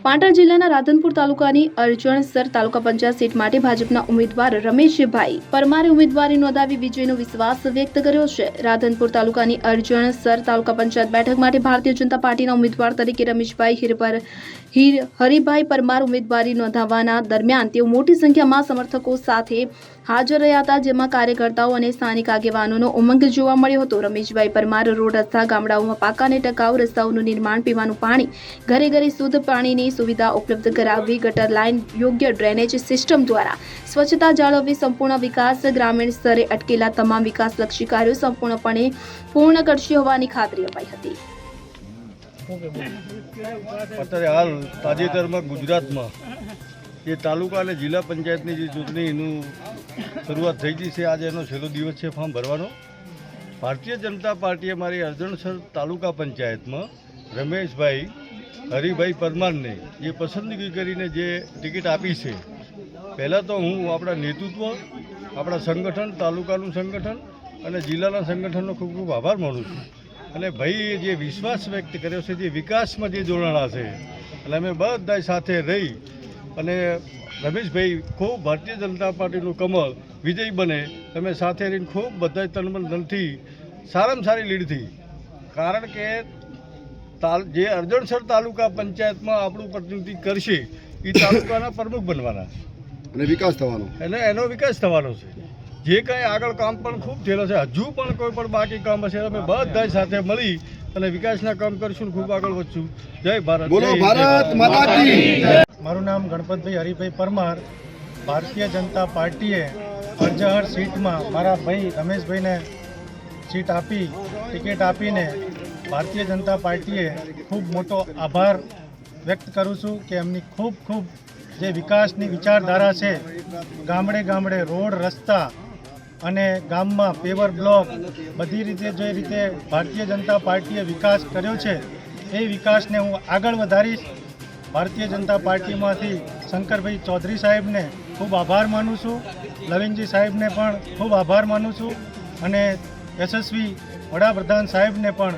પાટણ જિલ્લાના રાધનપુર તાલુકાની અરજણસર તાલુકા પંચાયત સીટ માટે ભાજપના ઉમેદવાર રમેશભાઈ પરમારે ઉમેદવારી નોંધાવી વિજયનો વિશ્વાસ વ્યક્ત કર્યો છે। રાધનપુર તાલુકાની અરજણસર તાલુકા પંચાયત બેઠક માટે ભારતીય જનતા પાર્ટીના ઉમેદવાર તરીકે રમેશભાઈ હરિભાઈ પરમાર ઉમેદવારી નોંધાવવાના દરમિયાન તેઓ મોટી સંખ્યામાં સમર્થકો સાથે હાજર રહ્યા હતા, જેમાં કાર્યકર્તાઓ અને સ્થાનિક આગેવાનોનો ઉમંગ જોવા મળ્યો હતો। રમેશભાઈ પરમાર રોડ રસ્તા, ગામડાઓમાં પાકા અને ટકાઉ રસ્તાઓનું નિર્માણ, પીવાનું પાણી, ઘરે ઘરે શુદ્ધ પાણીની સુવિધા ઉપલબ્ધ કરાવવી, ગટર લાઇન, યોગ્ય ડ્રેનેજ સિસ્ટમ દ્વારા સ્વચ્છતા જાળવવી, સંપૂર્ણ વિકાસ, ગ્રામીણ સ્તરે અટકેલા તમામ વિકાસલક્ષી કાર્યો સંપૂર્ણપણે પૂર્ણ કરશે હોવાની ખાતરી અપાઈ હતી। અત્યારે હાલ તાજેતરમાં ગુજરાતમાં જે તાલુકા અને જિલ્લા પંચાયતની જે ચૂંટણીનું શરૂઆત થઈ ગઈ છે, આજે એનો છેલ્લો દિવસ છે ફોર્મ ભરવાનો। ભારતીય જનતા પાર્ટીએ મારી અરજણસર તાલુકા પંચાયતમાં રમેશભાઈ હરિભાઈ પરમારને જે પસંદગી કરીને જે ટિકિટ આપી છે, પહેલાં તો હું આપણા નેતૃત્વ, આપણા સંગઠન, તાલુકાનું સંગઠન અને જિલ્લાના સંગઠનનો ખૂબ ખૂબ આભાર માનું છું। અને ભાઈએ જે વિશ્વાસ વ્યક્ત કર્યો છે, જે વિકાસમાં જે જોડાણા છે, અને અમે બધા સાથે રહી અને રમેશભાઈ ખૂબ ભારતીય જનતા પાર્ટીનું કમળ વિજય બને, અમે સાથે રહીને ખૂબ બધા તનમન ધનથી સારામાં સારી લીડથી, કારણ કે જે અરજણસર તાલુકા પંચાયતમાં આપણું પ્રતિનિધિ કરશે એ તાલુકાના પ્રમુખ બનવાના અને વિકાસ થવાનો, અને એનો વિકાસ થવાનો છે। જે કંઈ આગળ કામ પણ ખૂબ થયેલો છે, હજુ પણ કોઈ પણ બાકી કામ હશે, અમે બધા સાથે મળી અને વિકાસના કામ કરીશું, ખૂબ આગળ વધશું। જય ભારત, બોલો ભારત માતા કી જય। મારું નામ ગણપતભાઈ હરિભાઈ પરમાર। ભારતીય જનતા પાર્ટીએ અરજણસર સીટમાં મારા ભાઈ રમેશભાઈને સીટ આપી, ટિકિટ આપીને ભારતીય જનતા પાર્ટીએ ખૂબ મોટો આભાર વ્યક્ત કરું છું કે એમની ખૂબ ખૂબ જે વિકાસની વિચારધારા છે, ગામડે ગામડે રોડ, રસ્તા અને ગામમાં પેવર બ્લોક, બધી રીતે જે રીતે ભારતીય જનતા પાર્ટીએ વિકાસ કર્યો છે એ વિકાસને હું આગળ વધારીશ। ભારતીય જનતા પાર્ટીમાંથી શંકરભાઈ ચૌધરી સાહેબને ખૂબ આભાર માનું છું, લવિંગજી સાહેબને પણ ખૂબ આભાર માનું છું, અને યશસ્વી વડાપ્રધાન સાહેબને પણ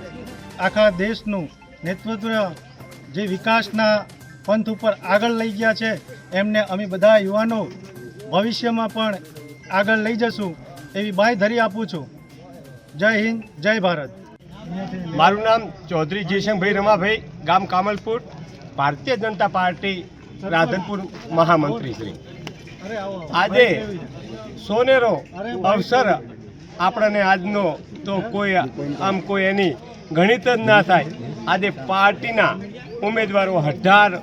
આખા દેશનું નેતૃત્વ જે વિકાસના પંથ ઉપર આગળ લઈ ગયા છે, એમને અમે બધા યુવાનો ભવિષ્યમાં પણ આગળ લઈ જશું એવી બાંયધરી આપું છું। જય હિન્દ, જય ભારત। મારું નામ ચૌધરી જયશંકભાઈ રમાભાઈ, ગામ કામલપુર, ભારતીય જનતા પાર્ટી રાધનપુર મહામંત્રી શ્રી। આજે સોનેરો અવસર આપણને આજનો તો કોઈ કોઈ એની ગણિત જ ના થાય। આજે પાર્ટીના ઉમેદવારો 18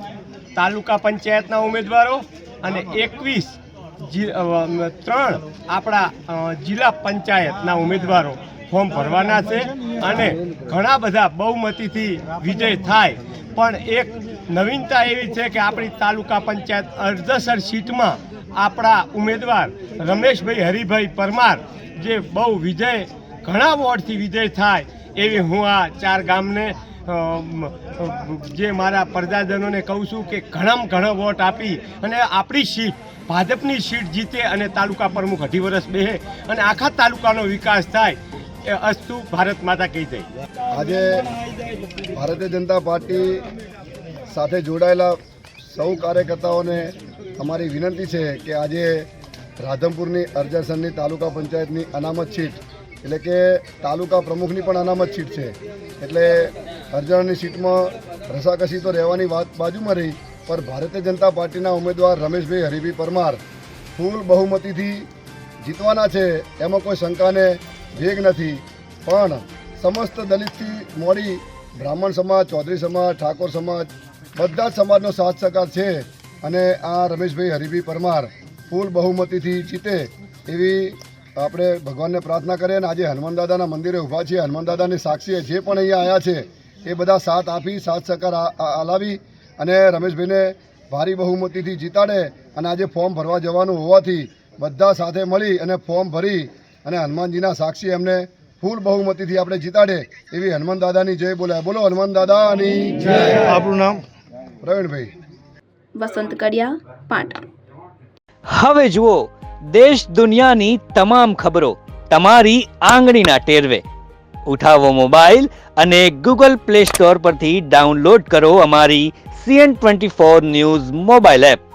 તાલુકા પંચાયતના ઉમેદવારો અને 3 આપણા જિલ્લા પંચાયતના ઉમેદવારો ફોર્મ ભરવાના છે, અને ઘણા બધા બહુમતીથી વિજય થાય। પણ એક નવીનતા એવી છે કે આપણી તાલુકા પંચાયત અરજણસર સીટમાં આપણા ઉમેદવાર રમેશભાઈ હરિભાઈ પરમાર જે બહુ વિજય, ઘણા વોટથી વિજય થાય એવી હું આ 4 ગામને જે મારા પ્રજાજનોને કહું છું કે ઘણા વોટ આપી અને આપણી સીટ, ભાજપની સીટ જીતે અને તાલુકા પ્રમુખ 2.5 વર્ષ બેસે અને આખા તાલુકાનો વિકાસ થાય। એ અસ્તુ ભારત માતા કહી જય। આજે ભારતીય જનતા પાર્ટી સાથે જોડાયેલા સૌ કાર્યકર્તાઓને અમારી વિનંતી છે કે આજે રાધનપુરની અરજણસરની તાલુકા પંચાયતની અનામત સીટ, એટલે કે તાલુકા પ્રમુખની પણ અનામત સીટ છે, એટલે અરજણની સીટમાં રસાકસી તો રહેવાની વાત બાજુમાં રહી, પણ ભારતીય જનતા પાર્ટીના ઉમેદવાર રમેશભાઈ હરિભાઈ પરમાર ફૂલ બહુમતીથી જીતવાના છે, એમાં કોઈ શંકાને વેગ નથી। પણ સમસ્ત દલિતથી મોડી બ્રાહ્મણ સમાજ, ચૌધરી સમાજ, ઠાકોર સમાજ, બધા જ સમાજનો સાથ સહકાર છે, અને આ રમેશભાઈ હરિભાઈ પરમાર ફૂલ બહુમતીથી જીતે એવી આપણે ભગવાનને પ્રાર્થના કરીએ। અને આજે હનુમાન દાદાના મંદિરે ઊભા છીએ, હનુમાન દાદાની સાક્ષીએ જે પણ અહીંયા આવ્યા છે એ બધા સાથ આપી, સાથ સહકાર હલાવી અને રમેશભાઈને ભારી બહુમતીથી જીતાડે। અને આજે ફોર્મ ભરવા જવાનું હોવાથી બધા સાથે મળી અને ફોર્મ ભરી અને હનુમાનજીના સાક્ષી એમને ફૂલ બહુમતીથી આપણે જીતાડે એવી હનુમાન દાદાની જય બોલાય। બોલો હનુમાન દાદાની જય। આપણું નામ પ્રવીણભાઈ વસંત કડિયા, પાટણ। હવે જુઓ દેશ દુનિયાની તમામ ખબરો તમારી આંગળીના ટેરવે। ઉઠાવો મોબાઈલ અને ગૂગલ પ્લે સ્ટોર પરથી ડાઉનલોડ કરો અમારી CN24 ન્યૂઝ મોબાઈલ એપ.